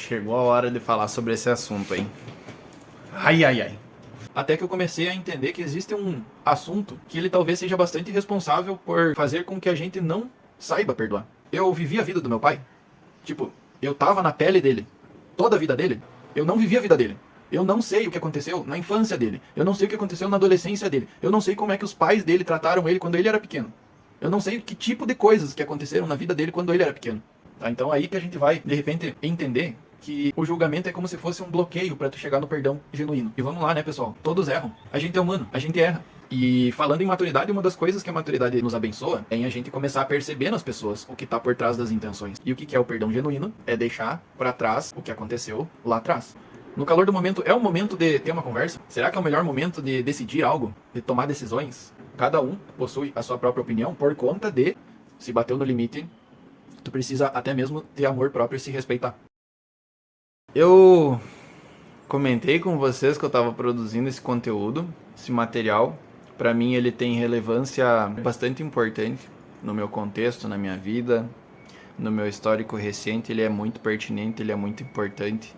Chegou a hora de falar sobre esse assunto, hein? Ai, ai, ai. Até que eu comecei a entender que existe um assunto que ele talvez seja bastante responsável por fazer com que a gente não saiba perdoar. Eu vivi a vida do meu pai. Tipo, eu tava na pele dele. Toda a vida dele. Eu não vivi a vida dele. Eu não sei o que aconteceu na infância dele. Eu não sei o que aconteceu na adolescência dele. Eu não sei como é que os pais dele trataram ele quando ele era pequeno. Eu não sei que tipo de coisas que aconteceram na vida dele quando ele era pequeno. Tá? Então aí que a gente vai, de repente, entender que o julgamento é como se fosse um bloqueio para tu chegar no perdão genuíno. E vamos lá, né, pessoal? Todos erram. A gente é humano, a gente erra. E falando em maturidade, uma das coisas que a maturidade nos abençoa é em a gente começar a perceber nas pessoas o que tá por trás das intenções. E o que é o perdão genuíno? É deixar para trás o que aconteceu lá atrás. No calor do momento, é o momento de ter uma conversa? Será que é o melhor momento de decidir algo? De tomar decisões? Cada um possui a sua própria opinião por conta de, se bateu no limite, tu precisa até mesmo ter amor próprio e se respeitar. Eu comentei com vocês que eu estava produzindo esse conteúdo, esse material. Para mim ele tem relevância bastante importante no meu contexto, na minha vida, no meu histórico recente. Ele é muito pertinente, ele é muito importante.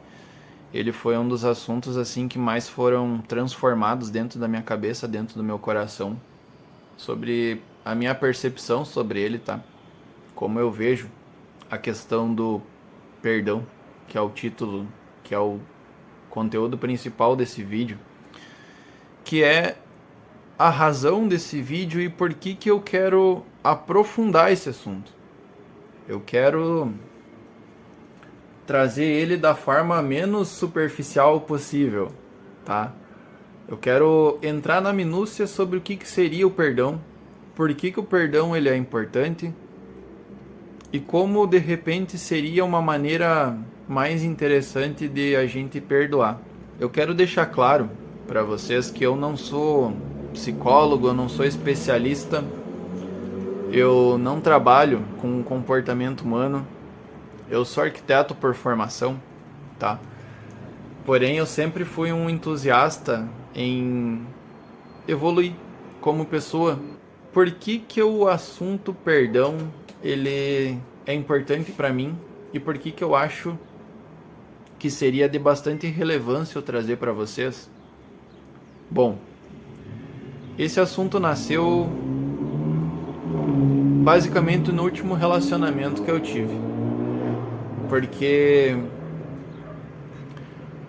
Ele foi um dos assuntos assim que mais foram transformados dentro da minha cabeça, dentro do meu coração, sobre a minha percepção sobre ele, tá? Como eu vejo a questão do perdão, que é o título, que é o conteúdo principal desse vídeo, que é a razão desse vídeo e por que que eu quero aprofundar esse assunto. Eu quero trazer ele da forma menos superficial possível, tá? Eu quero entrar na minúcia sobre o que que seria o perdão, por que que o perdão ele é importante e como de repente seria uma maneira mais interessante de a gente perdoar. Eu quero deixar claro para vocês que eu não sou psicólogo, eu não sou especialista, eu não trabalho com comportamento humano, eu sou arquiteto por formação, tá? Porém, eu sempre fui um entusiasta em evoluir como pessoa. Por que que o assunto perdão ele é importante para mim e por que que eu acho que seria de bastante relevância eu trazer para vocês? Bom, esse assunto nasceu basicamente no último relacionamento que eu tive, porque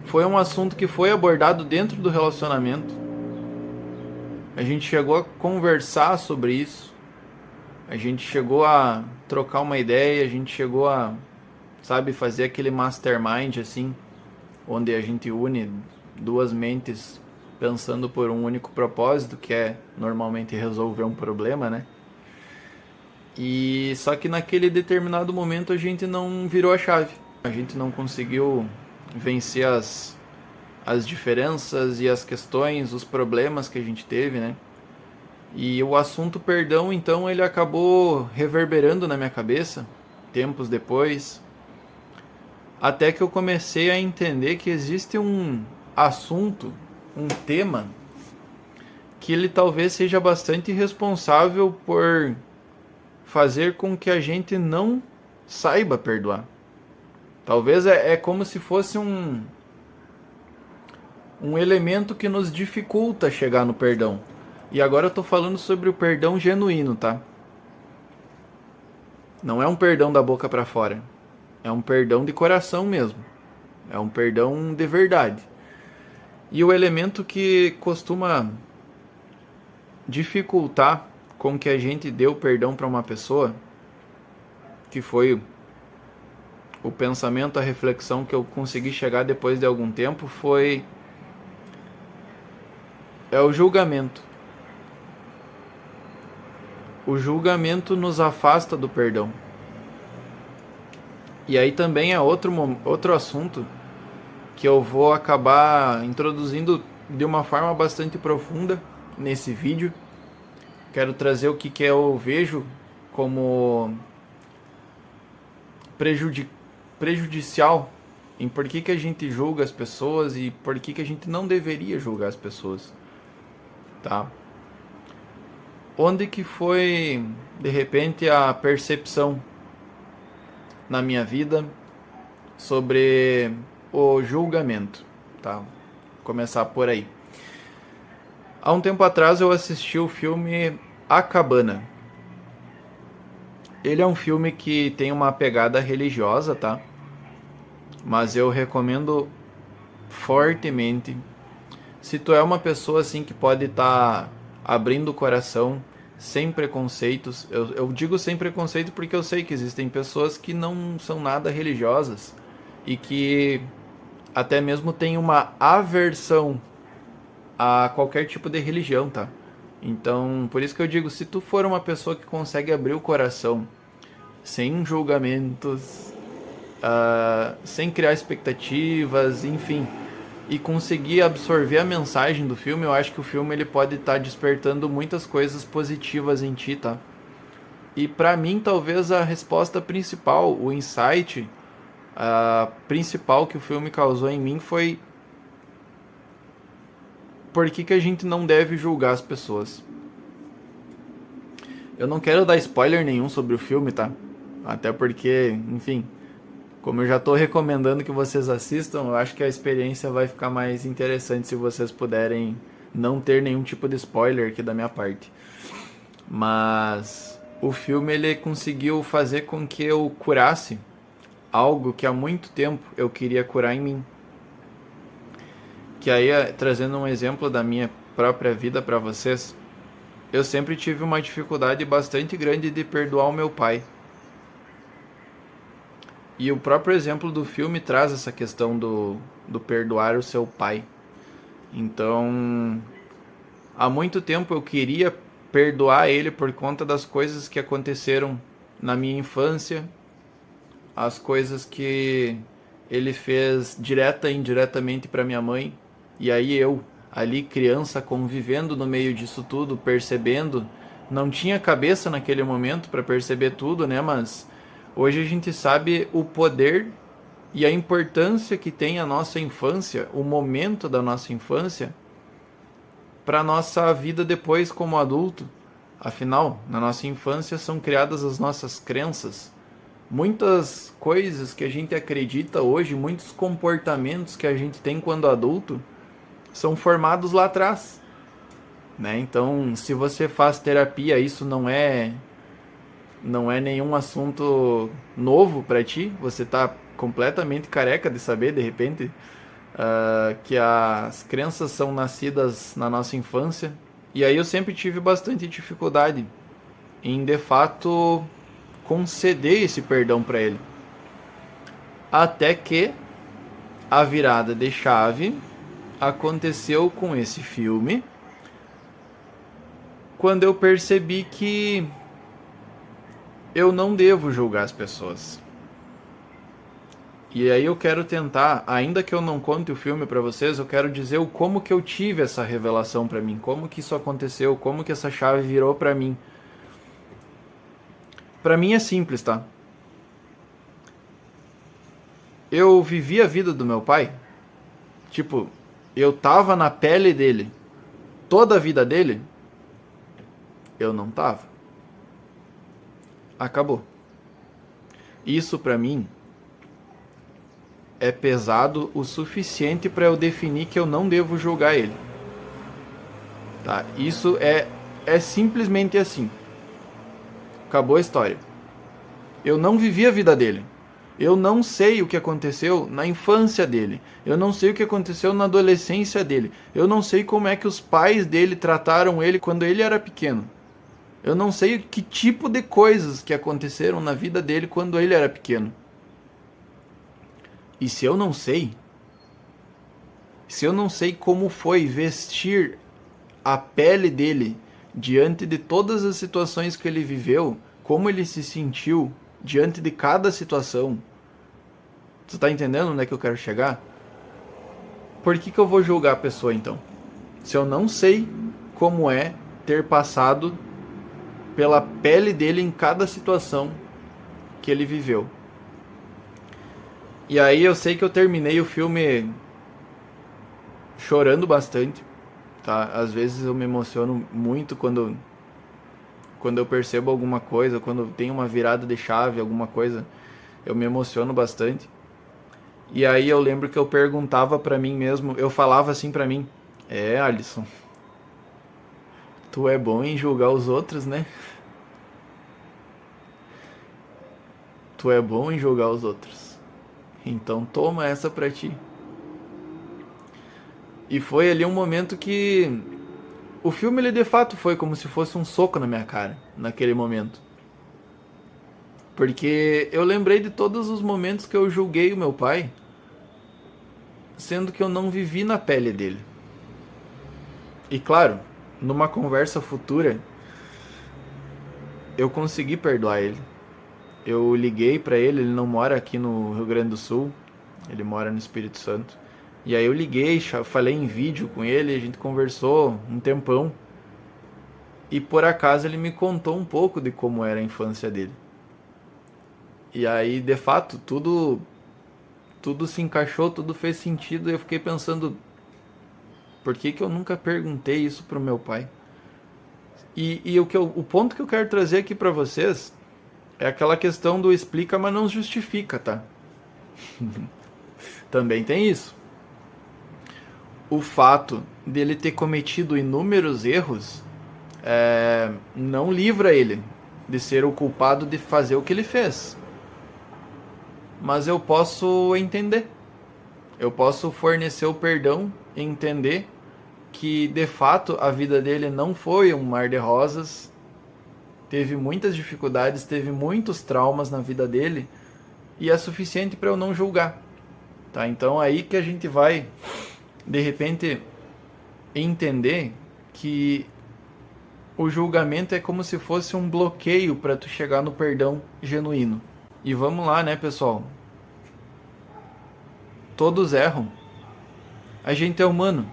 foi um assunto que foi abordado dentro do relacionamento. A gente chegou a conversar sobre isso, a gente chegou a trocar uma ideia, a gente chegou a, sabe, fazer aquele mastermind assim, onde a gente une duas mentes pensando por um único propósito, que é normalmente resolver um problema, né? E só que naquele determinado momento a gente não virou a chave. A gente não conseguiu vencer as diferenças e as questões, os problemas que a gente teve, né? E o assunto perdão, então, ele acabou reverberando na minha cabeça, tempos depois, até que eu comecei a entender que existe um assunto, um tema, que ele talvez seja bastante responsável por fazer com que a gente não saiba perdoar. Talvez é como se fosse um elemento que nos dificulta chegar no perdão. E agora eu tô falando sobre o perdão genuíno, tá? Não é um perdão da boca para fora. É um perdão de coração mesmo. É um perdão de verdade. E o elemento que costuma dificultar com que a gente dê o perdão para uma pessoa, que foi o pensamento, a reflexão que eu consegui chegar depois de algum tempo, é o julgamento. O julgamento nos afasta do perdão. E aí também é outro assunto que eu vou acabar introduzindo de uma forma bastante profunda nesse vídeo. Quero trazer o que eu vejo como prejudicial em por que a gente julga as pessoas e por que a gente não deveria julgar as pessoas, tá? Onde que foi, de repente, a percepção na minha vida sobre o julgamento, tá? Vou começar por aí. Há um tempo atrás eu assisti o filme A Cabana. Ele é um filme que tem uma pegada religiosa, tá? Mas eu recomendo fortemente. Se tu é uma pessoa assim que pode estar abrindo o coração sem preconceitos, eu digo sem preconceito porque eu sei que existem pessoas que não são nada religiosas e que até mesmo têm uma aversão a qualquer tipo de religião, tá? Então, por isso que eu digo, se tu for uma pessoa que consegue abrir o coração sem julgamentos, sem criar expectativas, enfim, e conseguir absorver a mensagem do filme, eu acho que o filme ele pode estar despertando muitas coisas positivas em ti, tá? E pra mim, talvez a resposta principal, o insight principal que o filme causou em mim foi por que a gente não deve julgar as pessoas. Eu não quero dar spoiler nenhum sobre o filme, tá? Até porque, enfim, como eu já tô recomendando que vocês assistam, eu acho que a experiência vai ficar mais interessante se vocês puderem não ter nenhum tipo de spoiler aqui da minha parte. Mas o filme ele conseguiu fazer com que eu curasse algo que há muito tempo eu queria curar em mim. Que aí, trazendo um exemplo da minha própria vida para vocês, eu sempre tive uma dificuldade bastante grande de perdoar o meu pai. E o próprio exemplo do filme traz essa questão do perdoar o seu pai. Então, há muito tempo eu queria perdoar ele por conta das coisas que aconteceram na minha infância, as coisas que ele fez direta e indiretamente para minha mãe. E aí eu, ali criança, convivendo no meio disso tudo, percebendo, não tinha cabeça naquele momento para perceber tudo, né? Mas hoje a gente sabe o poder e a importância que tem a nossa infância, o momento da nossa infância, para a nossa vida depois como adulto. Afinal, na nossa infância são criadas as nossas crenças. Muitas coisas que a gente acredita hoje, muitos comportamentos que a gente tem quando adulto, são formados lá atrás, né? Então, se você faz terapia, isso não é nenhum assunto novo para ti. Você tá completamente careca de saber, de repente, que as crenças são nascidas na nossa infância. E aí eu sempre tive bastante dificuldade em, de fato, conceder esse perdão para ele. Até que a virada de chave aconteceu com esse filme, quando eu percebi que eu não devo julgar as pessoas. E aí eu quero tentar, ainda que eu não conte o filme pra vocês, eu quero dizer o como que eu tive essa revelação pra mim, como que isso aconteceu, como que essa chave virou pra mim. Pra mim é simples, tá? Eu vivi a vida do meu pai, tipo, eu tava na pele dele toda a vida dele. Eu não tava. Acabou. Isso pra mim é pesado o suficiente para eu definir que eu não devo julgar ele. Tá? Isso é simplesmente assim. Acabou a história. Eu não vivi a vida dele. Eu não sei o que aconteceu na infância dele. Eu não sei o que aconteceu na adolescência dele. Eu não sei como é que os pais dele trataram ele quando ele era pequeno. Eu não sei que tipo de coisas que aconteceram na vida dele quando ele era pequeno. E se eu não sei como foi vestir a pele dele diante de todas as situações que ele viveu, como ele se sentiu diante de cada situação, tu tá entendendo onde é que eu quero chegar? Por que eu vou julgar a pessoa então? Se eu não sei como é ter passado pela pele dele em cada situação que ele viveu. E aí eu sei que eu terminei o filme chorando bastante, tá? Às vezes eu me emociono muito quando eu percebo alguma coisa, quando tem uma virada de chave, alguma coisa, eu me emociono bastante. E aí eu lembro que eu perguntava pra mim mesmo, eu falava assim pra mim: Alisson, tu é bom em julgar os outros, né? Tu é bom em julgar os outros. Então toma essa pra ti. E foi ali um momento que o filme, ele de fato foi como se fosse um soco na minha cara, naquele momento. Porque eu lembrei de todos os momentos que eu julguei o meu pai, sendo que eu não vivi na pele dele. E claro, numa conversa futura, eu consegui perdoar ele. Eu liguei pra ele, ele não mora aqui no Rio Grande do Sul, ele mora no Espírito Santo. E aí eu liguei, falei em vídeo com ele, a gente conversou um tempão. E por acaso ele me contou um pouco de como era a infância dele. E aí, de fato, tudo se encaixou, tudo fez sentido. E eu fiquei pensando, por que que eu nunca perguntei isso pro meu pai? E o ponto que eu quero trazer aqui pra vocês é aquela questão do explica, mas não justifica, tá? Também tem isso. O fato dele ter cometido inúmeros erros não livra ele de ser o culpado de fazer o que ele fez. Mas eu posso entender. Eu posso fornecer o perdão e entender que, de fato, a vida dele não foi um mar de rosas. Teve muitas dificuldades, teve muitos traumas na vida dele. E é suficiente para eu não julgar. Tá? Então aí que a gente vai, de repente, entender que o julgamento é como se fosse um bloqueio para tu chegar no perdão genuíno. E vamos lá, né, pessoal? Todos erram. A gente é humano.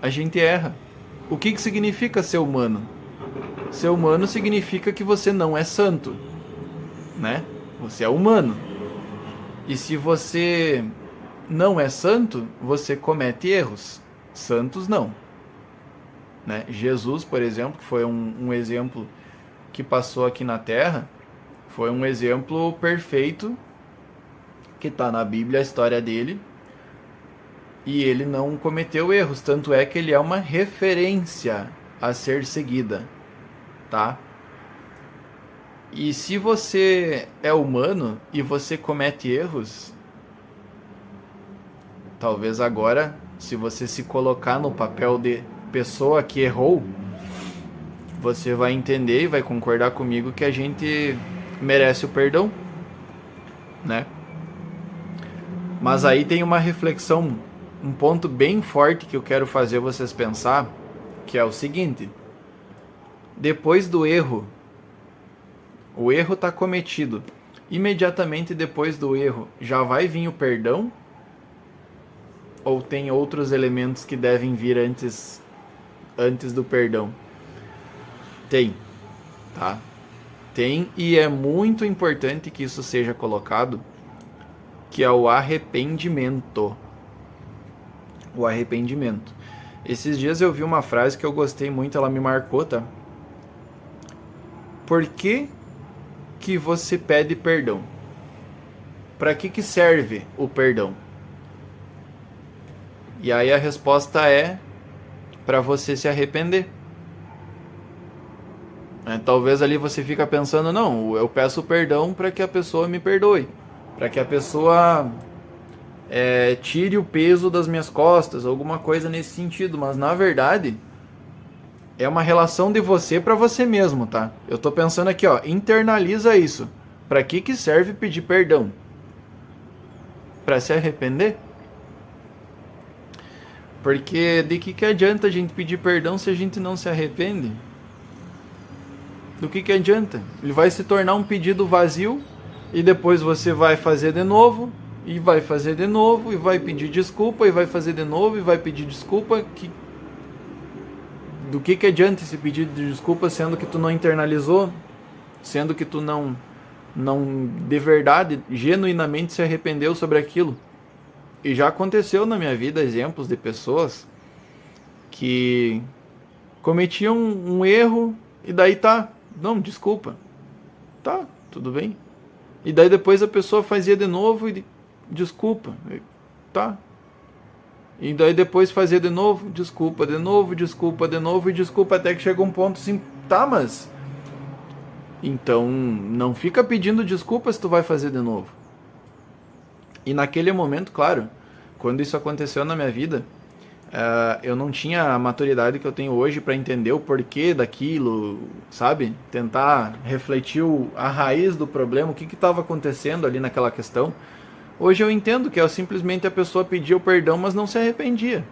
A gente erra. O que significa ser humano? Ser humano significa que você não é santo, né? Você é humano. E se você não é santo, você comete erros. Santos não. Né? Jesus, por exemplo, que foi um exemplo que passou aqui na Terra, foi um exemplo perfeito que está na Bíblia, a história dele, e ele não cometeu erros, tanto é que ele é uma referência a ser seguida, tá? E se você é humano e você comete erros, talvez agora, se você se colocar no papel de pessoa que errou, você vai entender e vai concordar comigo que a gente merece o perdão, né? Mas aí tem uma reflexão, um ponto bem forte que eu quero fazer vocês pensar, que é o seguinte: depois do erro, o erro está cometido, imediatamente depois do erro já vai vir o perdão? Ou tem outros elementos que devem vir antes do perdão? Tem, tá? Tem, e é muito importante que isso seja colocado, que é o arrependimento. O arrependimento. Esses dias eu vi uma frase que eu gostei muito, ela me marcou, tá? Por que que você pede perdão? Para que serve o perdão? E aí a resposta é para você se arrepender. Talvez ali você fica pensando, não, eu peço perdão para que a pessoa me perdoe, para que a pessoa tire o peso das minhas costas, alguma coisa nesse sentido, mas na verdade é uma relação de você para você mesmo, tá? Eu tô pensando aqui, ó, internaliza isso. Para que serve pedir perdão? Para se arrepender? Porque de que adianta a gente pedir perdão se a gente não se arrepende? Do que adianta? Ele vai se tornar um pedido vazio e depois você vai fazer de novo, e vai fazer de novo, e vai pedir desculpa, e vai fazer de novo, e vai pedir desculpa. Do que adianta esse pedido de desculpa sendo que tu não internalizou, sendo que tu não de verdade, genuinamente se arrependeu sobre aquilo? E já aconteceu na minha vida exemplos de pessoas que cometiam um erro e daí tá, não, desculpa, tá, tudo bem. E daí depois a pessoa fazia de novo e desculpa, tá? E daí depois fazer de novo, desculpa, de novo, desculpa, de novo e desculpa, até que chega um ponto assim, tá, mas então não fica pedindo desculpa se tu vai fazer de novo. E naquele momento, claro, quando isso aconteceu na minha vida, eu não tinha a maturidade que eu tenho hoje para entender o porquê daquilo, sabe? Tentar refletir a raiz do problema, o que estava acontecendo ali naquela questão. Hoje eu entendo que é simplesmente a pessoa pedia o perdão, mas não se arrependia,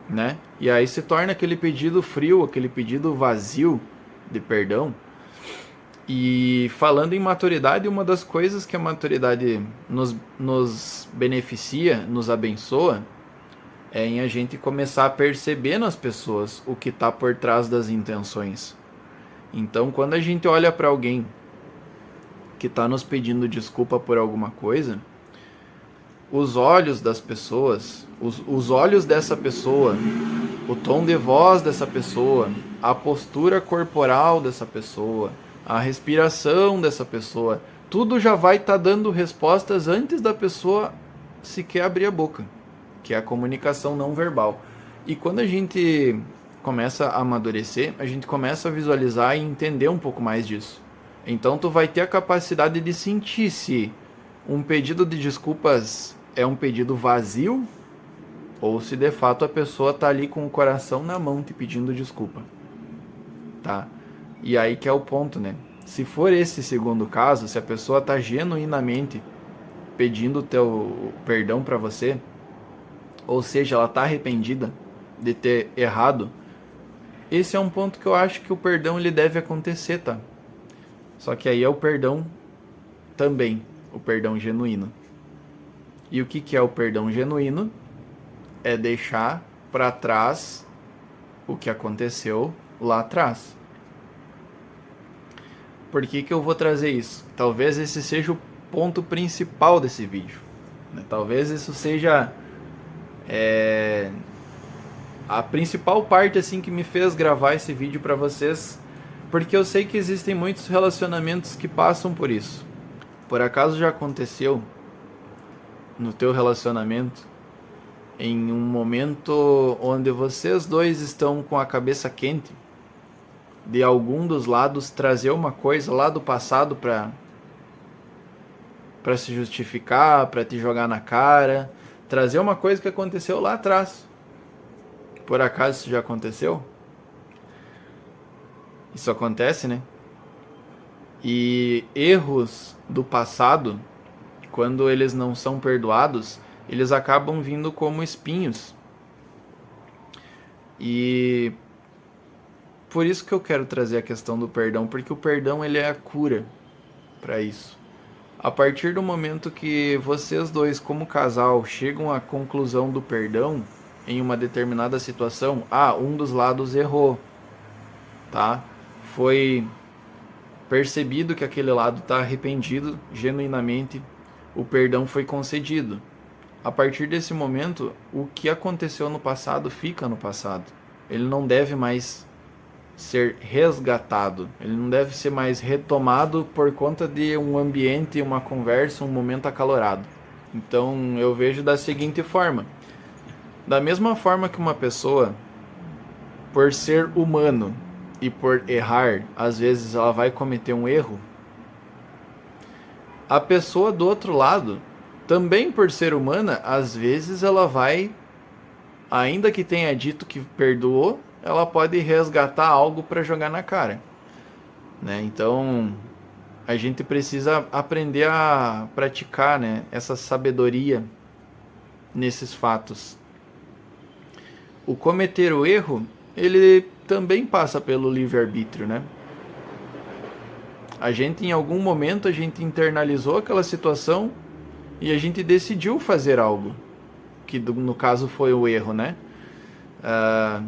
né? E aí se torna aquele pedido frio, aquele pedido vazio de perdão. E falando em maturidade, uma das coisas que a maturidade nos beneficia, nos abençoa, é em a gente começar a perceber nas pessoas o que está por trás das intenções. Então, quando a gente olha para alguém que está nos pedindo desculpa por alguma coisa, os olhos das pessoas, os olhos dessa pessoa, o tom de voz dessa pessoa, a postura corporal dessa pessoa, a respiração dessa pessoa, tudo já vai estar dando respostas antes da pessoa sequer abrir a boca, que é a comunicação não verbal. E quando a gente começa a amadurecer, a gente começa a visualizar e entender um pouco mais disso. Então tu vai ter a capacidade de sentir se um pedido de desculpas é um pedido vazio ou se de fato a pessoa está ali com o coração na mão te pedindo desculpa, tá? E aí que é o ponto, né? Se for esse segundo caso, se a pessoa está genuinamente pedindo o teu perdão para você, ou seja, ela está arrependida de ter errado, esse é um ponto que eu acho que o perdão ele deve acontecer, tá? Só que aí é o perdão também, o perdão genuíno. E o que é o perdão genuíno? É deixar para trás o que aconteceu lá atrás. Por que eu vou trazer isso? Talvez esse seja o ponto principal desse vídeo, né? Talvez isso seja a principal parte assim que me fez gravar esse vídeo para vocês, porque eu sei que existem muitos relacionamentos que passam por isso. Por acaso já aconteceu no teu relacionamento em um momento onde vocês dois estão com a cabeça quente de algum dos lados trazer uma coisa lá do passado para se justificar, para te jogar na cara, trazer uma coisa que aconteceu lá atrás? Por acaso isso já aconteceu? Isso acontece, né? E erros do passado, quando eles não são perdoados, eles acabam vindo como espinhos. E por isso que eu quero trazer a questão do perdão, porque o perdão ele é a cura para isso. A partir do momento que vocês dois, como casal, chegam à conclusão do perdão em uma determinada situação, um dos lados errou, tá? Foi percebido que aquele lado está arrependido genuinamente, o perdão foi concedido. A partir desse momento, o que aconteceu no passado fica no passado. Ele não deve mais ser resgatado, ele não deve ser mais retomado por conta de um ambiente, uma conversa, um momento acalorado. Então eu vejo da seguinte forma: da mesma forma que uma pessoa, por ser humano e por errar, às vezes ela vai cometer um erro, a pessoa do outro lado, também por ser humana, às vezes ela vai, ainda que tenha dito que perdoou, ela pode resgatar algo para jogar na cara, né? Então a gente precisa aprender a praticar, né, essa sabedoria nesses fatos. O cometer o erro, ele também passa pelo livre-arbítrio, né? A gente, em algum momento, a gente internalizou aquela situação e a gente decidiu fazer algo, que no caso foi o erro, né?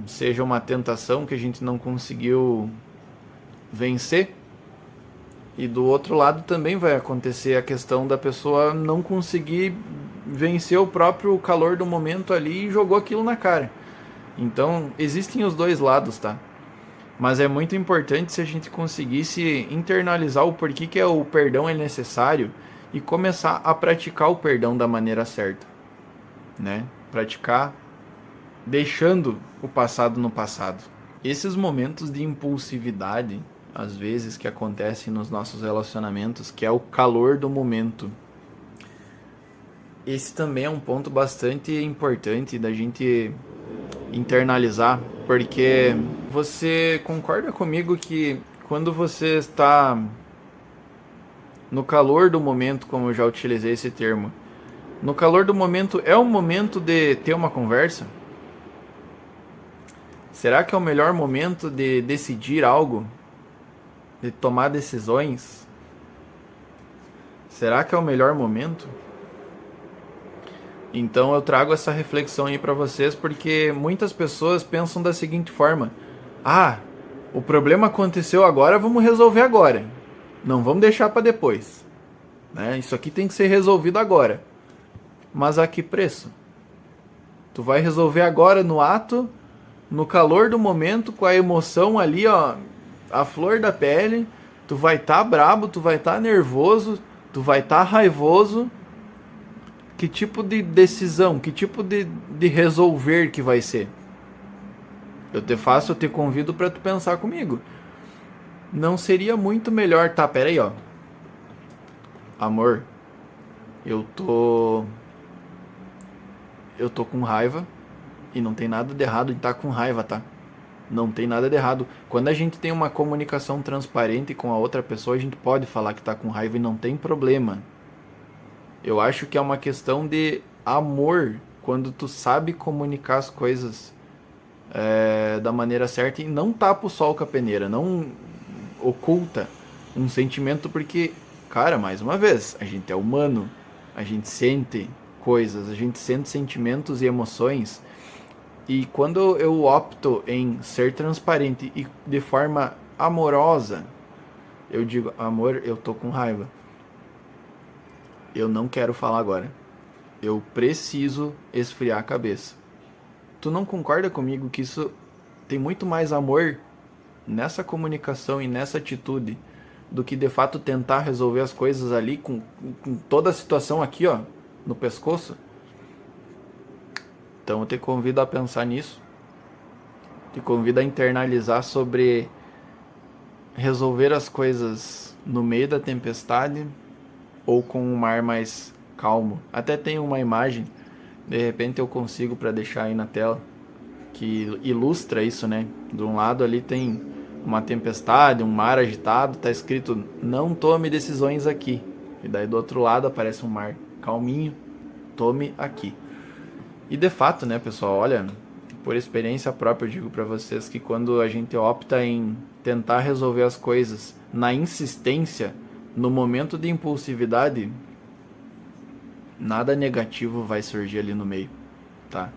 Seja uma tentação que a gente não conseguiu vencer, e do outro lado também vai acontecer a questão da pessoa não conseguir vencer o próprio calor do momento ali e jogou aquilo na cara. Então existem os dois lados, tá? Mas é muito importante se a gente conseguisse internalizar o porquê que o perdão é necessário e começar a praticar o perdão da maneira certa, né? Praticar deixando o passado no passado. Esses momentos de impulsividade, às vezes, que acontecem nos nossos relacionamentos, que é o calor do momento, esse também é um ponto bastante importante da gente internalizar, porque você concorda comigo que quando você está no calor do momento, como eu já utilizei esse termo, no calor do momento é o momento de ter uma conversa? Será que é o melhor momento de decidir algo? De tomar decisões? Será que é o melhor momento? Então eu trago essa reflexão aí para vocês porque muitas pessoas pensam da seguinte forma: ah, o problema aconteceu agora, vamos resolver agora. Não vamos deixar para depois. Né? Isso aqui tem que ser resolvido agora. Mas a que preço? Tu vai resolver agora no ato, no calor do momento, com a emoção ali, ó, a flor da pele. Tu vai estar brabo, tu vai estar nervoso, tu vai estar raivoso. Que tipo de decisão, que tipo de resolver que vai ser? Eu te convido para tu pensar comigo. Não seria muito melhor, tá, pera aí, ó. Amor, eu tô com raiva e não tem nada de errado em estar com raiva, tá? Não tem nada de errado. Quando a gente tem uma comunicação transparente com a outra pessoa, a gente pode falar que tá com raiva e não tem problema. Eu acho que é uma questão de amor, quando tu sabe comunicar as coisas da maneira certa e não tapa o sol com a peneira, não oculta um sentimento, porque, cara, mais uma vez, a gente é humano, a gente sente coisas, a gente sente sentimentos e emoções, e quando eu opto em ser transparente e de forma amorosa, eu digo: amor, eu tô com raiva. Eu não quero falar agora. Eu preciso esfriar a cabeça. Tu não concorda comigo que isso tem muito mais amor nessa comunicação e nessa atitude do que de fato tentar resolver as coisas ali com toda a situação aqui, ó, no pescoço? Então eu te convido a pensar nisso. Te convido a internalizar sobre resolver as coisas no meio da tempestade ou com um mar mais calmo. Até tem uma imagem, de repente eu consigo para deixar aí na tela, que ilustra isso, né? De um lado ali tem uma tempestade, um mar agitado, tá escrito: não tome decisões aqui. E daí do outro lado aparece um mar calminho: tome aqui. E de fato, né, pessoal, olha, por experiência própria eu digo para vocês que quando a gente opta em tentar resolver as coisas na insistência, no momento de impulsividade, nada negativo vai surgir ali no meio, tá?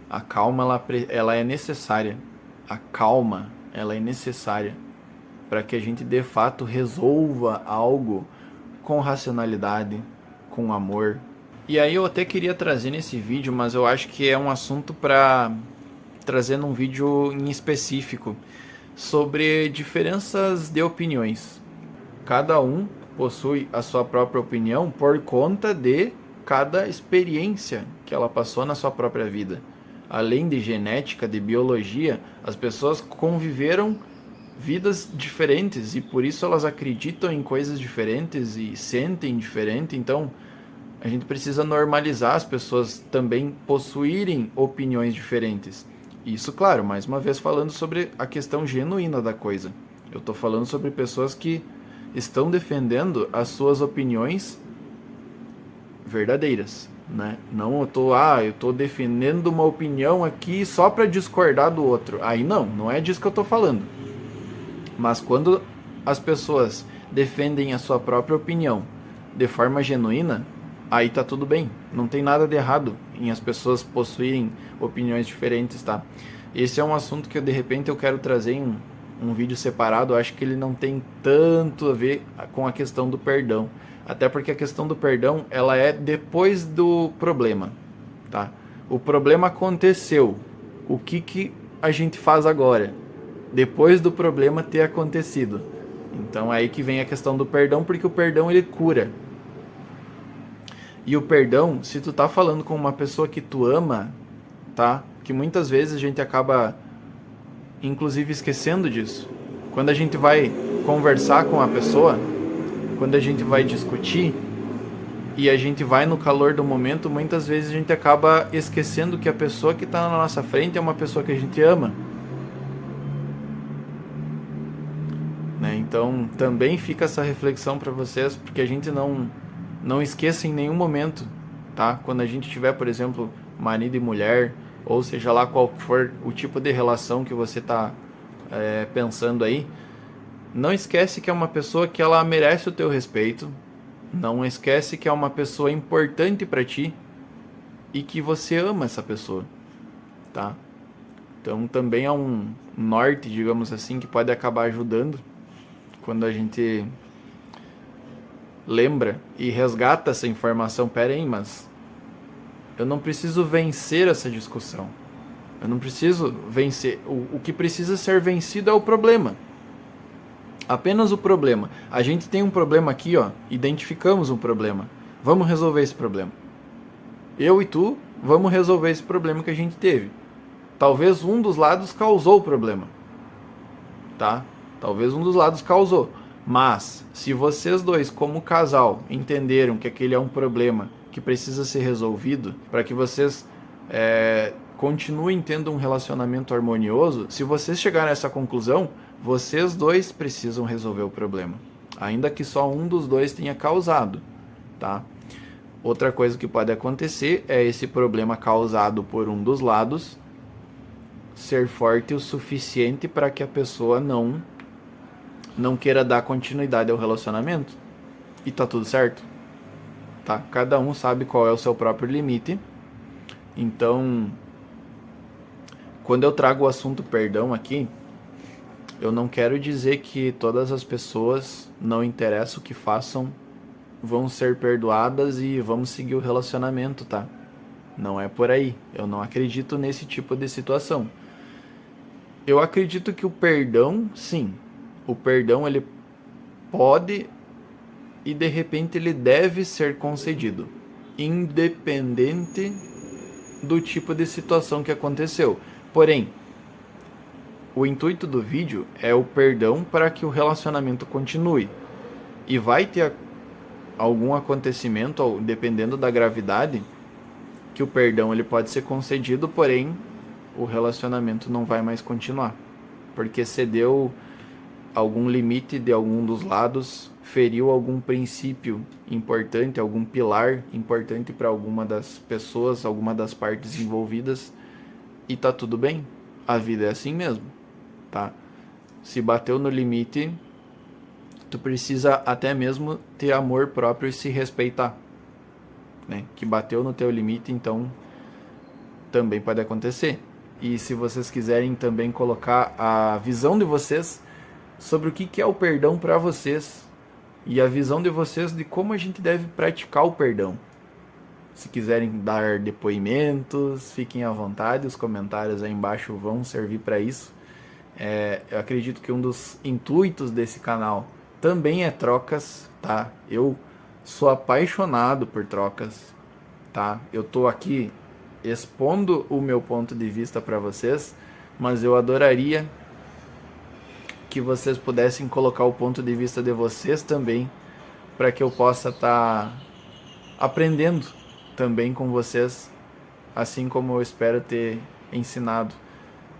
A calma, ela é necessária. A calma, ela é necessária para que a gente de fato resolva algo com racionalidade, com amor. E aí eu até queria trazer nesse vídeo, mas eu acho que é um assunto para trazer num vídeo em específico, sobre diferenças de opiniões. Cada um possui a sua própria opinião por conta de cada experiência que ela passou na sua própria vida. Além de genética, de biologia, as pessoas conviveram vidas diferentes e por isso elas acreditam em coisas diferentes e sentem diferente. Então a gente precisa normalizar as pessoas também possuírem opiniões diferentes. Isso, claro, mais uma vez falando sobre a questão genuína da coisa. Eu estou falando sobre pessoas que estão defendendo as suas opiniões verdadeiras, né? Não eu tô defendendo uma opinião aqui só para discordar do outro. Aí não é disso que eu tô falando. Mas quando as pessoas defendem a sua própria opinião de forma genuína, aí tá tudo bem. Não tem nada de errado em as pessoas possuírem opiniões diferentes, tá? Esse é um assunto que de repente eu quero trazer em um vídeo separado. Eu acho que ele não tem tanto a ver com a questão do perdão. Até porque a questão do perdão, ela é depois do problema, tá? O problema aconteceu. O que a gente faz agora? Depois do problema ter acontecido. Então é aí que vem a questão do perdão, porque o perdão ele cura. E o perdão, se tu tá falando com uma pessoa que tu ama, tá? Que muitas vezes a gente acaba, inclusive, esquecendo disso. Quando a gente vai conversar com a pessoa, quando a gente vai discutir e a gente vai no calor do momento, muitas vezes a gente acaba esquecendo que a pessoa que está na nossa frente é uma pessoa que a gente ama. Né? Então, também fica essa reflexão para vocês, porque a gente não esqueça em nenhum momento, tá? Quando a gente tiver, por exemplo, marido e mulher, ou seja lá qual for o tipo de relação que você está pensando aí, não esquece que é uma pessoa que ela merece o teu respeito, não esquece que é uma pessoa importante para ti e que você ama essa pessoa, tá? Então também é um norte, digamos assim, que pode acabar ajudando quando a gente lembra e resgata essa informação. Pera aí, mas eu não preciso vencer essa discussão. Eu não preciso vencer. O que precisa ser vencido é o problema. Apenas o problema. A gente tem um problema aqui, ó. Identificamos um problema. Vamos resolver esse problema. Eu e tu, vamos resolver esse problema que a gente teve. Talvez um dos lados causou o problema. Tá? Talvez um dos lados causou. Mas, se vocês dois, como casal, entenderam que aquele é um problema que precisa ser resolvido, para que vocês continuem tendo um relacionamento harmonioso, se vocês chegarem a essa conclusão, vocês dois precisam resolver o problema. Ainda que só um dos dois tenha causado, tá? Outra coisa que pode acontecer é esse problema causado por um dos lados ser forte o suficiente para que a pessoa não queira dar continuidade ao relacionamento. E tá tudo certo, tá? Cada um sabe qual é o seu próprio limite. Então, quando eu trago o assunto perdão aqui, eu não quero dizer que todas as pessoas, não interessa o que façam, vão ser perdoadas e vamos seguir o relacionamento, tá? Não é por aí. Eu não acredito nesse tipo de situação. Eu acredito que o perdão, sim, o perdão ele pode e de repente ele deve ser concedido, independente do tipo de situação que aconteceu. Porém, o intuito do vídeo é o perdão para que o relacionamento continue. E vai ter algum acontecimento, dependendo da gravidade, que o perdão ele pode ser concedido, porém o relacionamento não vai mais continuar, porque cedeu algum limite de algum dos lados, feriu algum princípio importante, algum pilar importante para alguma das pessoas, alguma das partes envolvidas, e tá tudo bem. A vida é assim mesmo, tá? Se bateu no limite, tu precisa até mesmo ter amor próprio e se respeitar, né? Que bateu no teu limite, então também pode acontecer. E se vocês quiserem também colocar a visão de vocês sobre o que é o perdão para vocês e a visão de vocês de como a gente deve praticar o perdão. Se quiserem dar depoimentos, fiquem à vontade, os comentários aí embaixo vão servir para isso. Eu acredito que um dos intuitos desse canal também é trocas, tá? Eu sou apaixonado por trocas, tá? Eu tô aqui expondo o meu ponto de vista para vocês, mas eu adoraria que vocês pudessem colocar o ponto de vista de vocês também, para que eu possa estar aprendendo também com vocês, assim como eu espero ter ensinado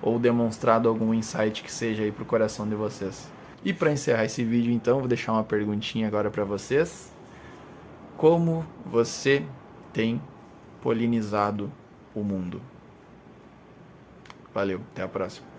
ou demonstrado algum insight que seja aí pro coração de vocês. E para encerrar esse vídeo, então, vou deixar uma perguntinha agora para vocês. Como você tem polinizado o mundo? Valeu, até a próxima.